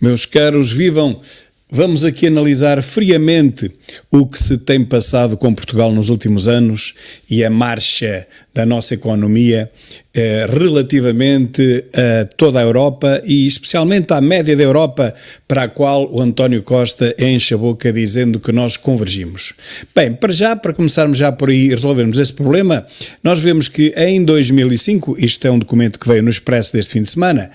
Meus caros, vivam! Vamos aqui analisar friamente o que se tem passado com Portugal nos últimos anos e a marcha da nossa economia relativamente a toda a Europa e especialmente à média da Europa, para a qual o António Costa enche a boca dizendo que nós convergimos. Bem, para começarmos já por aí e resolvermos esse problema, nós vemos que em 2005, isto é um documento que veio no Expresso deste fim de semana,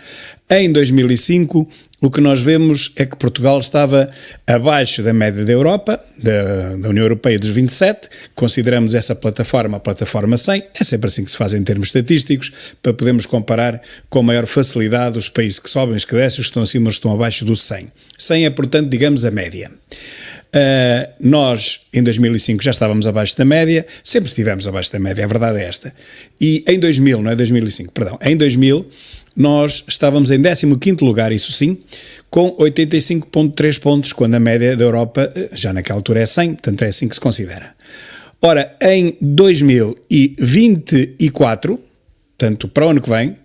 em 2005 o que nós vemos é que Portugal estava abaixo da média da Europa, da União Europeia dos 27, consideramos essa plataforma a plataforma 100, é sempre assim que se faz em termos estatísticos, para podermos comparar com maior facilidade os países que sobem, os que descem, os que estão acima, os que estão abaixo do 100. 100 é, portanto, digamos, a média. Nós, em 2005, já estávamos abaixo da média, sempre estivemos abaixo da média, a verdade é esta. E em 2000, não é 2005, perdão, em 2000, nós estávamos em 15º lugar, isso sim, com 85,3 pontos, quando a média da Europa, já naquela altura, é 100, portanto é assim que se considera. Ora, em 2024, portanto para o ano que vem,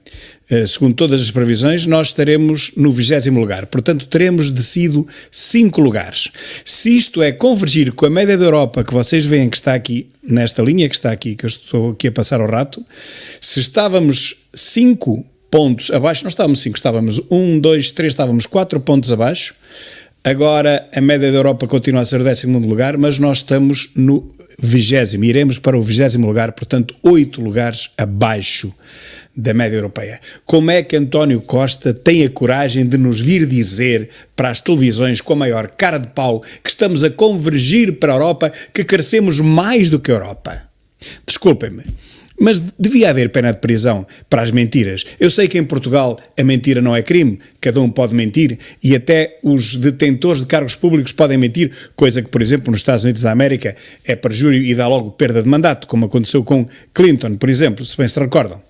segundo todas as previsões, nós estaremos no 20º lugar, portanto teremos descido 5 lugares. Se isto é convergir com a média da Europa, que vocês veem que está aqui, nesta linha que está aqui, que eu estou aqui a passar ao rato, se estávamos 5 pontos abaixo, não estávamos 5, estávamos 1, 2, 3, estávamos 4 pontos abaixo. Agora a média da Europa continua a ser o 12º lugar, mas nós estamos no 20º, iremos para o 20º lugar, portanto 8 lugares abaixo da média europeia. Como é que António Costa tem a coragem de nos vir dizer para as televisões com a maior cara de pau que estamos a convergir para a Europa, que crescemos mais do que a Europa? Desculpem-me, mas devia haver pena de prisão para as mentiras. Eu sei que em Portugal a mentira não é crime, cada um pode mentir e até os detentores de cargos públicos podem mentir, coisa que, por exemplo, nos Estados Unidos da América é perjúrio e dá logo perda de mandato, como aconteceu com Clinton, por exemplo, se bem se recordam.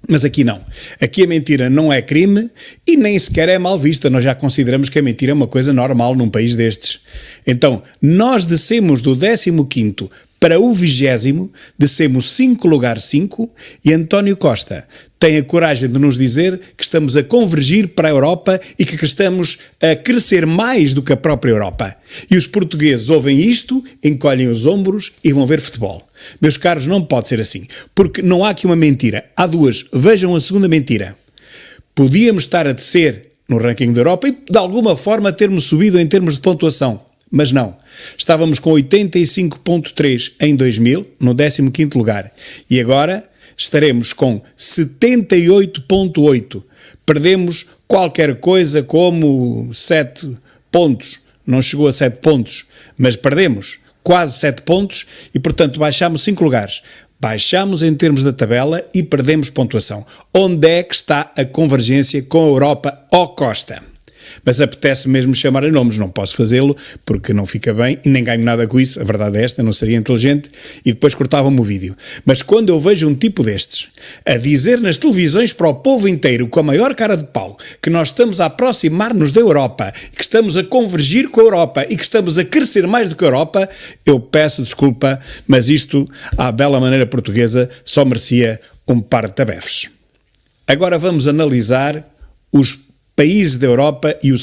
Mas aqui não. Aqui a mentira não é crime e nem sequer é mal vista. Nós já consideramos que a mentira é uma coisa normal num país destes. Então, nós descemos do 15º para o 20º, descemos 5 lugar 5 e António Costa tem a coragem de nos dizer que estamos a convergir para a Europa e que estamos a crescer mais do que a própria Europa. E os portugueses ouvem isto, encolhem os ombros e vão ver futebol. Meus caros, não pode ser assim, porque não há aqui uma mentira. Há duas. Vejam a segunda mentira. Podíamos estar a descer no ranking da Europa e, de alguma forma, termos subido em termos de pontuação. Mas não. Estávamos com 85,3 em 2000, no 15º lugar. E agora estaremos com 78,8. Perdemos qualquer coisa como 7 pontos. Não chegou a 7 pontos, mas perdemos quase 7 pontos e, portanto, baixámos 5 lugares. Baixámos em termos da tabela e perdemos pontuação. Onde é que está a convergência com a Europa? Ó Costa! Mas apetece mesmo chamar-lhe nomes, não posso fazê-lo porque não fica bem e nem ganho nada com isso, a verdade é esta, não seria inteligente e depois cortava-me o vídeo. Mas quando eu vejo um tipo destes a dizer nas televisões para o povo inteiro com a maior cara de pau que nós estamos a aproximar-nos da Europa, que estamos a convergir com a Europa e que estamos a crescer mais do que a Europa, eu peço desculpa, mas isto, à bela maneira portuguesa, só merecia um par de tabefes. Agora vamos analisar os países da Europa e a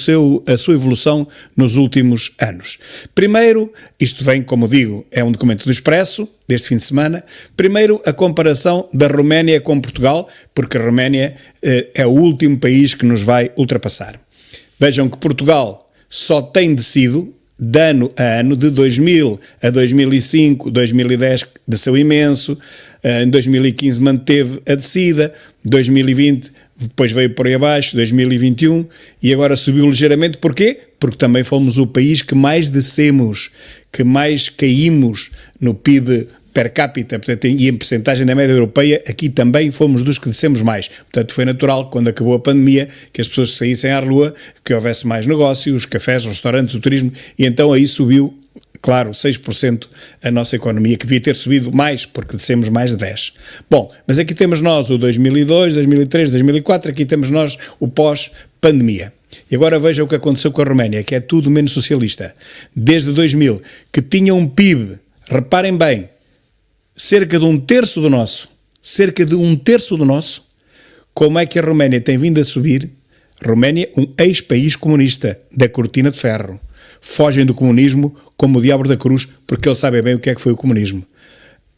sua evolução nos últimos anos. Primeiro, isto vem, como digo, é um documento do Expresso, deste fim de semana. Primeiro, a comparação da Roménia com Portugal, porque a Roménia é o último país que nos vai ultrapassar. Vejam que Portugal só tem descido, de ano a ano, de 2000 a 2005, 2010 desceu imenso, em 2015 manteve a descida, 2020 depois veio por aí abaixo, 2021, e agora subiu ligeiramente. Porquê? Porque também fomos o país que mais descemos, que mais caímos no PIB per capita, portanto, e em percentagem da média europeia, aqui também fomos dos que descemos mais. Portanto, foi natural, quando acabou a pandemia, que as pessoas saíssem à rua, que houvesse mais negócio, os cafés, os restaurantes, o turismo, e então aí subiu, claro, 6% a nossa economia, que devia ter subido mais, porque descemos mais de 10%. Bom, mas aqui temos nós o 2002, 2003, 2004, aqui temos nós o pós-pandemia. E agora veja o que aconteceu com a Roménia, que é tudo menos socialista. Desde 2000, que tinha um PIB, reparem bem, cerca de um terço do nosso, como é que a Roménia tem vindo a subir Roménia, um ex-país comunista da cortina de ferro. Fogem do comunismo como o diabo da cruz, porque eles sabem bem o que é que foi o comunismo.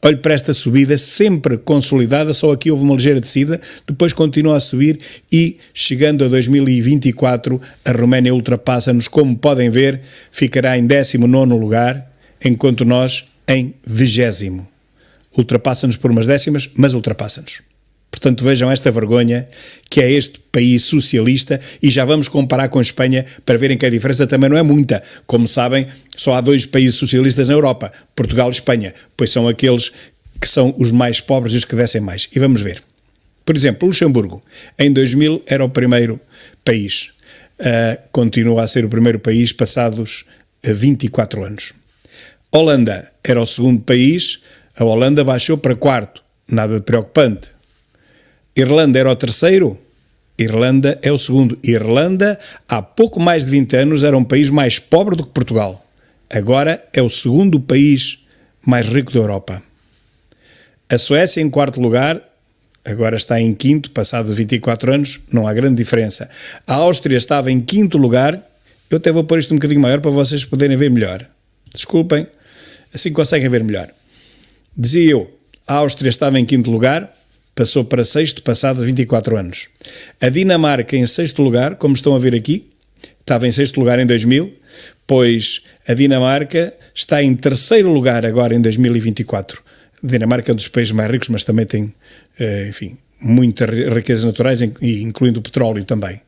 Olhe para esta subida, sempre consolidada, só aqui houve uma ligeira descida, depois continua a subir e, chegando a 2024, a Roménia ultrapassa-nos, como podem ver, ficará em 19º lugar, enquanto nós em 20º. Ultrapassa-nos por umas décimas, mas ultrapassa-nos. Portanto, vejam esta vergonha que é este país socialista, e já vamos comparar com a Espanha para verem que a diferença também não é muita. Como sabem, só há 2 países socialistas na Europa, Portugal e Espanha, pois são aqueles que são os mais pobres e os que descem mais. E vamos ver. Por exemplo, Luxemburgo, em 2000 era o primeiro país. Continua a ser o primeiro país passados 24 anos. Holanda era o segundo país, a Holanda baixou para 4º, nada de preocupante. Irlanda era o terceiro, Irlanda é o segundo. Irlanda, há pouco mais de 20 anos, era um país mais pobre do que Portugal. Agora é o segundo país mais rico da Europa. A Suécia em 4º lugar, agora está em 5º, passado 24 anos, não há grande diferença. A Áustria estava em 5º lugar, eu até vou pôr isto um bocadinho maior para vocês poderem ver melhor. Desculpem, assim conseguem ver melhor. Dizia eu, a Áustria estava em 5º lugar, passou para 6º, passado 24 anos. A Dinamarca em 6º lugar, como estão a ver aqui, estava em 6º lugar em 2000, pois a Dinamarca está em 3º lugar agora em 2024. A Dinamarca é um dos países mais ricos, mas também tem, enfim, muitas riquezas naturais, incluindo o petróleo também.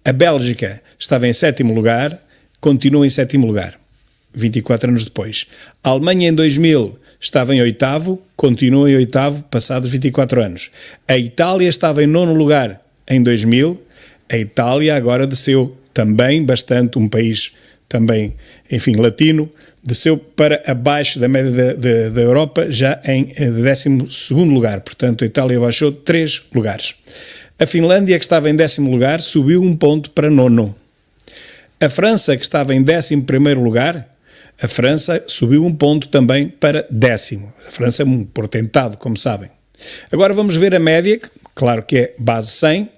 A Bélgica estava em 7º lugar, continua em 7º lugar, 24 anos depois. A Alemanha em 2000 estava em 8º, continua em 8º, passados 24 anos. A Itália estava em 9º lugar em 2000, a Itália agora desceu também bastante, um país também, enfim, latino, desceu para abaixo da média da Europa, já em 12º lugar, portanto a Itália baixou 3 lugares. A Finlândia, que estava em 10º lugar, subiu 1 ponto para 9º. A França, que estava em 11º lugar, a França subiu 1 ponto também para 10º. A França é um portentado, como sabem. Agora vamos ver a média, claro que é base 100,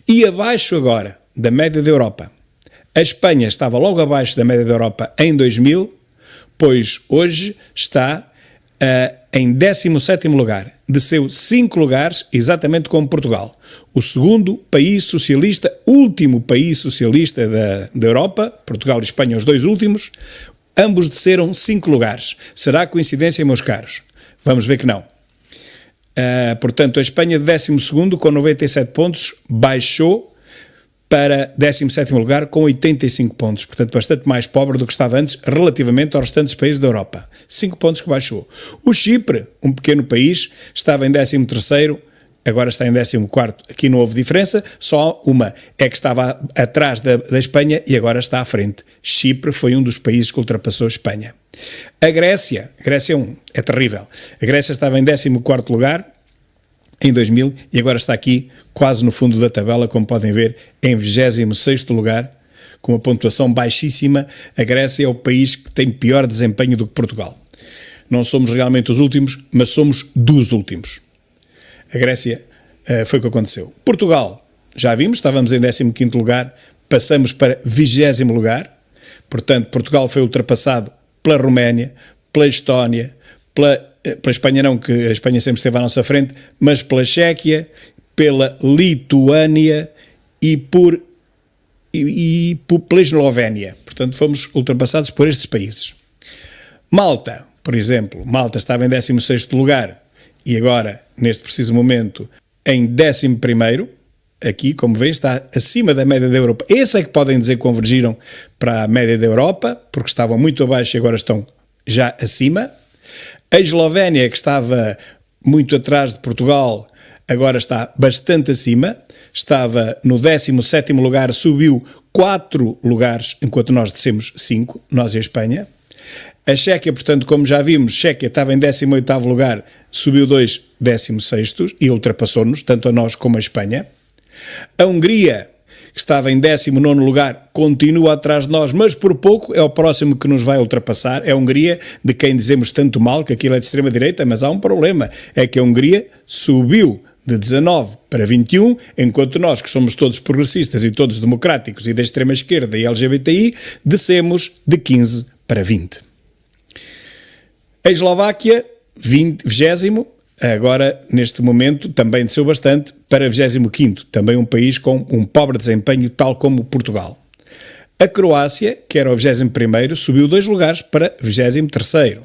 e abaixo agora da média da Europa. A Espanha estava logo abaixo da média da Europa em 2000, pois hoje está em 17º lugar. Desceu 5 lugares, exatamente como Portugal. O segundo país socialista, último país socialista da Europa, Portugal e Espanha, os 2 últimos, ambos desceram 5 lugares. Será coincidência, meus caros? Vamos ver que não. Portanto, a Espanha de 12º com 97 pontos baixou para 17º lugar com 85 pontos. Portanto, bastante mais pobre do que estava antes relativamente aos restantes países da Europa. 5 pontos que baixou. O Chipre, um pequeno país, estava em 13º, agora está em 14º. Aqui não houve diferença, só uma é que estava atrás da Espanha e agora está à frente. Chipre foi um dos países que ultrapassou a Espanha. A Grécia é terrível. A Grécia estava em 14º lugar em 2000 e agora está aqui quase no fundo da tabela, como podem ver, em 26º lugar, com uma pontuação baixíssima. A Grécia é o país que tem pior desempenho do que Portugal. Não somos realmente os últimos, mas somos dos últimos. A Grécia foi o que aconteceu. Portugal, já vimos, estávamos em 15º lugar, passamos para 20º lugar. Portanto, Portugal foi ultrapassado pela Roménia, pela Estónia, pela Espanha não, que a Espanha sempre esteve à nossa frente, mas pela Chequia, pela Lituânia e pela Eslovénia. Portanto, fomos ultrapassados por estes países. Malta, por exemplo, Malta estava em 16º lugar e agora, neste preciso momento, em 11º, aqui, como veem, está acima da média da Europa. Esse é que podem dizer que convergiram para a média da Europa, porque estavam muito abaixo e agora estão já acima. A Eslovénia, que estava muito atrás de Portugal, agora está bastante acima. Estava no 17º lugar, subiu 4 lugares, enquanto nós descemos 5, nós e a Espanha. A Chequia, portanto, como já vimos, Chequia estava em 18º lugar, subiu 2 16º e ultrapassou-nos, tanto a nós como a Espanha. A Hungria, que estava em 19º lugar, continua atrás de nós, mas por pouco é o próximo que nos vai ultrapassar. É a Hungria, de quem dizemos tanto mal, que aquilo é de extrema-direita, mas há um problema, é que a Hungria subiu de 19 para 21, enquanto nós, que somos todos progressistas e todos democráticos e da extrema-esquerda e LGBTI, descemos de 15 para 20. A Eslováquia, 20º, agora, neste momento, também desceu bastante para 25º, também um país com um pobre desempenho, tal como Portugal. A Croácia, que era o 21º, subiu 2 lugares para 23º.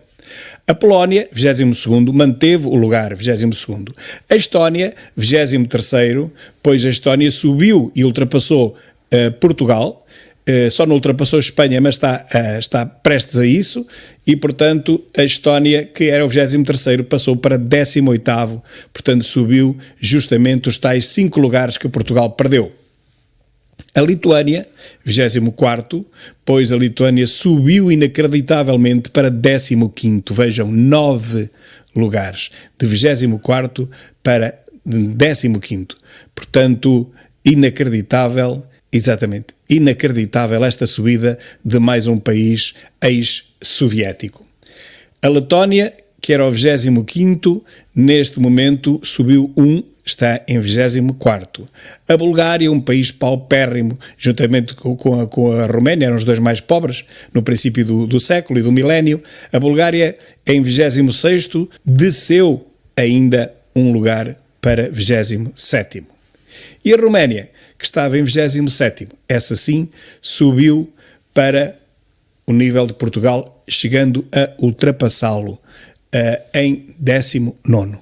A Polónia, 22º, manteve o lugar 22º. A Estónia, 23º, pois a Estónia subiu e ultrapassou Portugal, só não ultrapassou a Espanha, mas está prestes a isso, e, portanto, a Estónia, que era o 23º, passou para 18º, portanto, subiu justamente os tais 5 lugares que Portugal perdeu. A Lituânia, 24º, pois a Lituânia subiu inacreditavelmente para 15º, vejam, 9 lugares, de 24º para 15º, portanto, inacreditável. Exatamente, inacreditável esta subida de mais um país ex-soviético. A Letónia, que era o 25º, neste momento subiu está em 24º. A Bulgária, um país paupérrimo, juntamente com a Roménia, eram os dois mais pobres no princípio do século e do milénio. A Bulgária, em 26º, desceu ainda um lugar para 27º. E a Roménia, que estava em 27º, essa sim subiu para o nível de Portugal, chegando a ultrapassá-lo em 19º.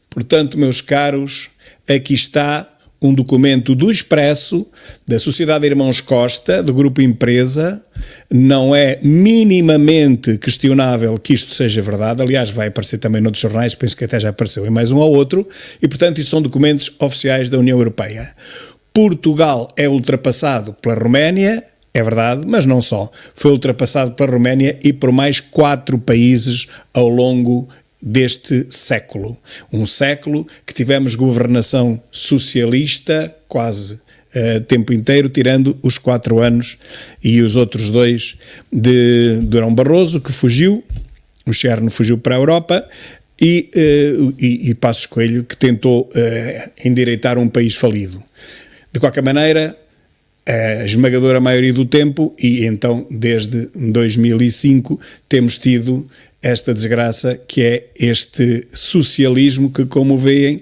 Portanto, meus caros, aqui está um documento do Expresso, da Sociedade Irmãos Costa, do Grupo Empresa. Não é minimamente questionável que isto seja verdade. Aliás, vai aparecer também noutros jornais, penso que até já apareceu em mais um ou outro. E, portanto, isso são documentos oficiais da União Europeia. Portugal é ultrapassado pela Roménia, é verdade, mas não só. Foi ultrapassado pela Roménia e por mais 4 países ao longo deste século. Um século que tivemos governação socialista quase tempo inteiro, tirando os 4 anos e os outros 2 de Durão Barroso, que fugiu, o Cherno fugiu para a Europa, e Passos Coelho, que tentou endireitar um país falido. De qualquer maneira, a esmagadora maioria do tempo, e então desde 2005, temos tido esta desgraça que é este socialismo que, como veem,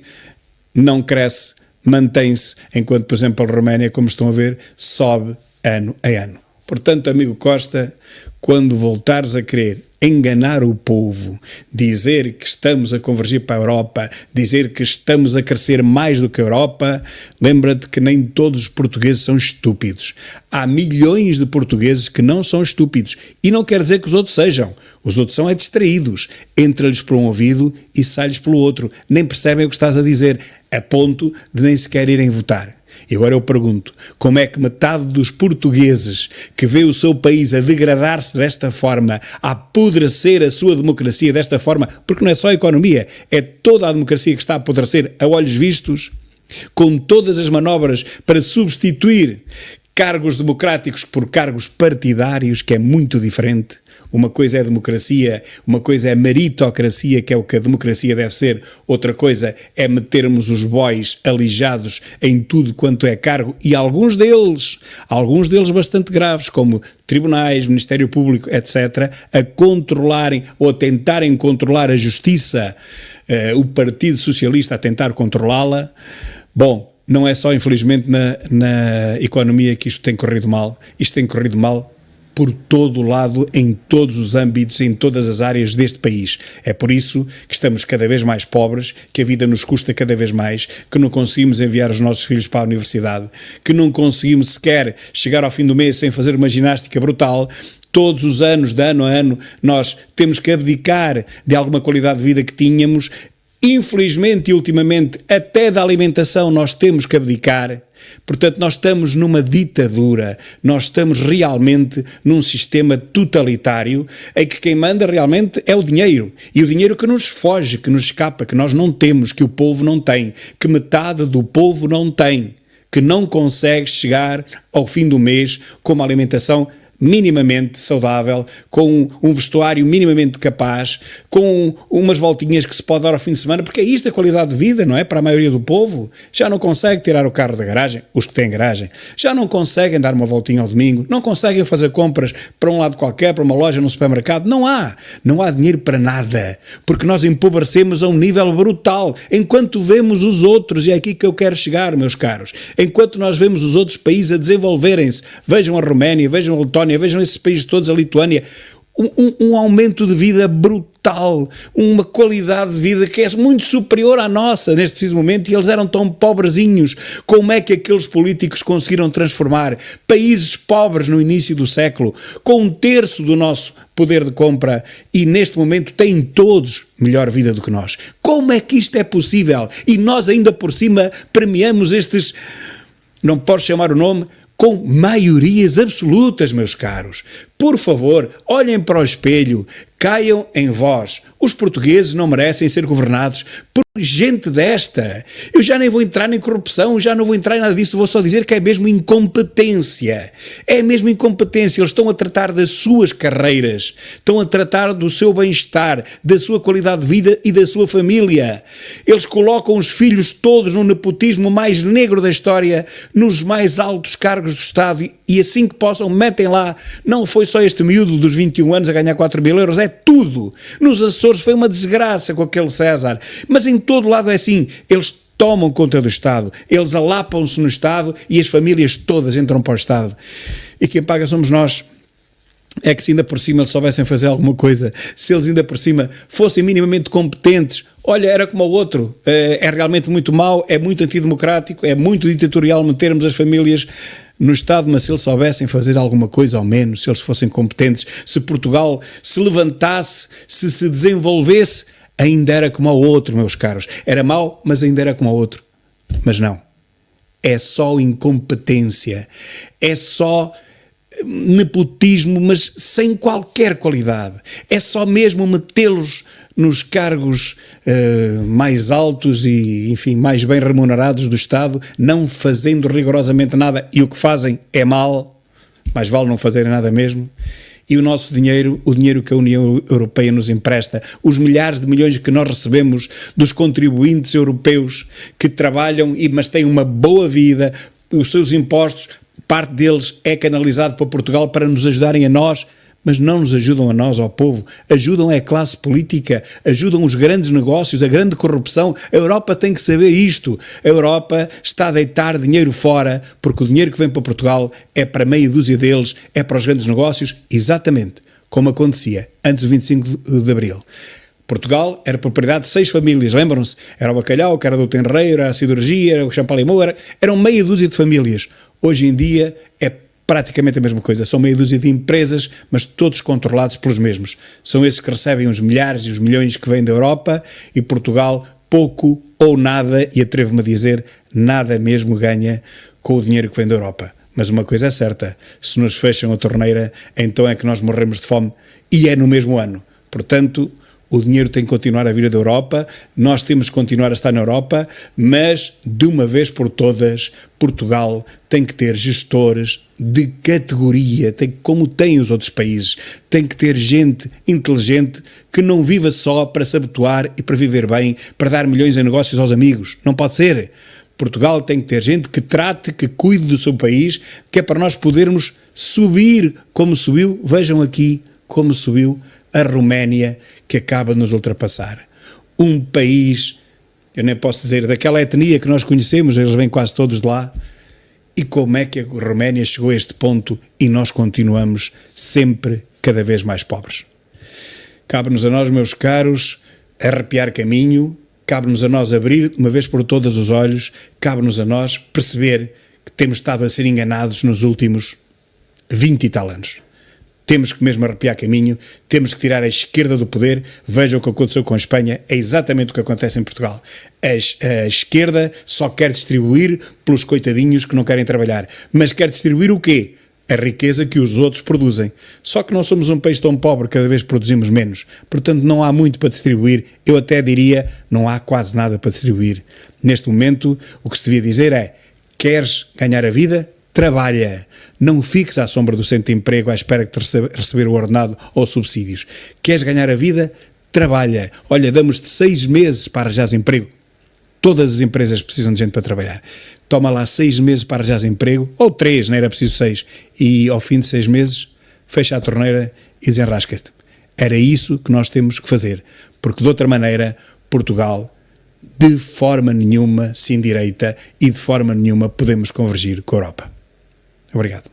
não cresce, mantém-se, enquanto, por exemplo, a Roménia, como estão a ver, sobe ano a ano. Portanto, amigo Costa, quando voltares a querer enganar o povo, dizer que estamos a convergir para a Europa, dizer que estamos a crescer mais do que a Europa, lembra-te que nem todos os portugueses são estúpidos. Há milhões de portugueses que não são estúpidos. E não quer dizer que os outros sejam. Os outros são distraídos. Entra-lhes por um ouvido e sai-lhes pelo outro. Nem percebem o que estás a dizer, a ponto de nem sequer irem votar. E agora eu pergunto, como é que metade dos portugueses que vê o seu país a degradar-se desta forma, a apodrecer a sua democracia desta forma, porque não é só a economia, é toda a democracia que está a apodrecer a olhos vistos, com todas as manobras para substituir cargos democráticos por cargos partidários, que é muito diferente. Uma coisa é democracia, uma coisa é meritocracia, que é o que a democracia deve ser, outra coisa é metermos os bois alijados em tudo quanto é cargo, e alguns deles bastante graves, como tribunais, Ministério Público, etc., a controlarem ou a tentarem controlar a justiça, o Partido Socialista a tentar controlá-la. Bom, não é só, infelizmente, na economia que isto tem corrido mal. Isto tem corrido mal por todo o lado, em todos os âmbitos, em todas as áreas deste país. É por isso que estamos cada vez mais pobres, que a vida nos custa cada vez mais, que não conseguimos enviar os nossos filhos para a universidade, que não conseguimos sequer chegar ao fim do mês sem fazer uma ginástica brutal. Todos os anos, de ano a ano, nós temos que abdicar de alguma qualidade de vida que tínhamos. Infelizmente e ultimamente, até da alimentação nós temos que abdicar. Portanto, nós estamos numa ditadura, nós estamos realmente num sistema totalitário em que quem manda realmente é o dinheiro. E o dinheiro que nos foge, que nos escapa, que nós não temos, que o povo não tem, que metade do povo não tem, que não consegue chegar ao fim do mês com uma alimentação minimamente saudável, com um vestuário minimamente capaz, com umas voltinhas que se pode dar ao fim de semana, porque é isto a qualidade de vida, não é? Para a maioria do povo. Já não consegue tirar o carro da garagem, os que têm garagem, já não conseguem dar uma voltinha ao domingo, não conseguem fazer compras para um lado qualquer, para uma loja, num supermercado, não há dinheiro para nada, porque nós empobrecemos a um nível brutal, enquanto vemos os outros, e é aqui que eu quero chegar, meus caros, enquanto nós vemos os outros países a desenvolverem-se, vejam a Roménia, vejam a Letónia, vejam esses países todos, a Lituânia, um aumento de vida brutal, uma qualidade de vida que é muito superior à nossa neste preciso momento, e eles eram tão pobrezinhos. Como é que aqueles políticos conseguiram transformar países pobres no início do século, com 1/3 do nosso poder de compra, e neste momento têm todos melhor vida do que nós? Como é que isto é possível? E nós ainda por cima premiamos estes, não posso chamar o nome, com maiorias absolutas, meus caros. Por favor, olhem para o espelho, caiam em vós. Os portugueses não merecem ser governados por gente desta. Eu já nem vou entrar em corrupção, já não vou entrar em nada disso, vou só dizer que é mesmo incompetência. É mesmo incompetência. Eles estão a tratar das suas carreiras, estão a tratar do seu bem-estar, da sua qualidade de vida e da sua família. Eles colocam os filhos todos no nepotismo mais negro da história, nos mais altos cargos do Estado, e assim que possam, metem lá. Não foi só este miúdo dos 21 anos a ganhar 4.000 euros, é tudo. Nos Açores foi uma desgraça com aquele César, mas em todo lado é assim. Eles tomam conta do Estado, eles alapam-se no Estado e as famílias todas entram para o Estado. E quem paga somos nós. É que se ainda por cima eles soubessem fazer alguma coisa, se eles ainda por cima fossem minimamente competentes, olha, era como o outro, é realmente muito mau, é muito antidemocrático, é muito ditatorial metermos as famílias no Estado, mas se eles soubessem fazer alguma coisa ao menos, se eles fossem competentes, se Portugal se levantasse, se desenvolvesse, ainda era como o outro, meus caros. Era mau, mas ainda era como o outro. Mas não. É só incompetência. É só nepotismo, mas sem qualquer qualidade. É só mesmo metê-los nos cargos mais altos e, enfim, mais bem remunerados do Estado, não fazendo rigorosamente nada, e o que fazem é mal, mais vale não fazerem nada mesmo. E o nosso dinheiro, o dinheiro que a União Europeia nos empresta, os milhares de milhões que nós recebemos dos contribuintes europeus que trabalham, mas têm uma boa vida, os seus impostos, parte deles é canalizado para Portugal para nos ajudarem a nós, mas não nos ajudam a nós, ao povo, ajudam a classe política, ajudam os grandes negócios, a grande corrupção. A Europa tem que saber isto. A Europa está a deitar dinheiro fora, porque o dinheiro que vem para Portugal é para meia dúzia deles, é para os grandes negócios, exatamente como acontecia antes do 25 de Abril. Portugal era propriedade de 6 famílias, lembram-se? Era o Bacalhau, que era do Tenreiro, era a Siderurgia, era o Champalimau, eram meia dúzia de famílias. Hoje em dia é praticamente a mesma coisa, são meia dúzia de empresas, mas todos controlados pelos mesmos. São esses que recebem os milhares e os milhões que vêm da Europa, e Portugal pouco ou nada, e atrevo-me a dizer, nada mesmo ganha com o dinheiro que vem da Europa. Mas uma coisa é certa, se nos fecham a torneira, então é que nós morremos de fome, e é no mesmo ano. Portanto, o dinheiro tem que continuar a vir da Europa, nós temos que continuar a estar na Europa, mas de uma vez por todas, Portugal tem que ter gestores de categoria, como tem os outros países, tem que ter gente inteligente que não viva só para se habituar e para viver bem, para dar milhões em negócios aos amigos. Não pode ser. Portugal tem que ter gente que trate, que cuide do seu país, que é para nós podermos subir como subiu, vejam aqui como subiu a Roménia, que acaba de nos ultrapassar. Um país, eu nem posso dizer, daquela etnia que nós conhecemos, eles vêm quase todos de lá. E como é que a Roménia chegou a este ponto e nós continuamos sempre cada vez mais pobres? Cabe-nos a nós, meus caros, arrepiar caminho, cabe-nos a nós abrir de uma vez por todas os olhos, cabe-nos a nós perceber que temos estado a ser enganados nos últimos 20 e tal anos. Temos que mesmo arrepiar caminho, temos que tirar a esquerda do poder. Vejam o que aconteceu com a Espanha, é exatamente o que acontece em Portugal. A esquerda só quer distribuir pelos coitadinhos que não querem trabalhar. Mas quer distribuir o quê? A riqueza que os outros produzem. Só que nós somos um país tão pobre, cada vez produzimos menos. Portanto, não há muito para distribuir. Eu até diria, não há quase nada para distribuir. Neste momento, o que se devia dizer é, queres ganhar a vida? Trabalha. Não fiques à sombra do centro de emprego à espera de receber o ordenado ou subsídios. Queres ganhar a vida? Trabalha. Olha, damos-te 6 meses para arranjares emprego. Todas as empresas precisam de gente para trabalhar. Toma lá 6 meses para arranjares emprego, ou 3, não era preciso 6, e ao fim de 6 meses, fecha a torneira e desenrasca-te. Era isso que nós temos que fazer, porque de outra maneira, Portugal, de forma nenhuma se endireita e de forma nenhuma podemos convergir com a Europa. Obrigado.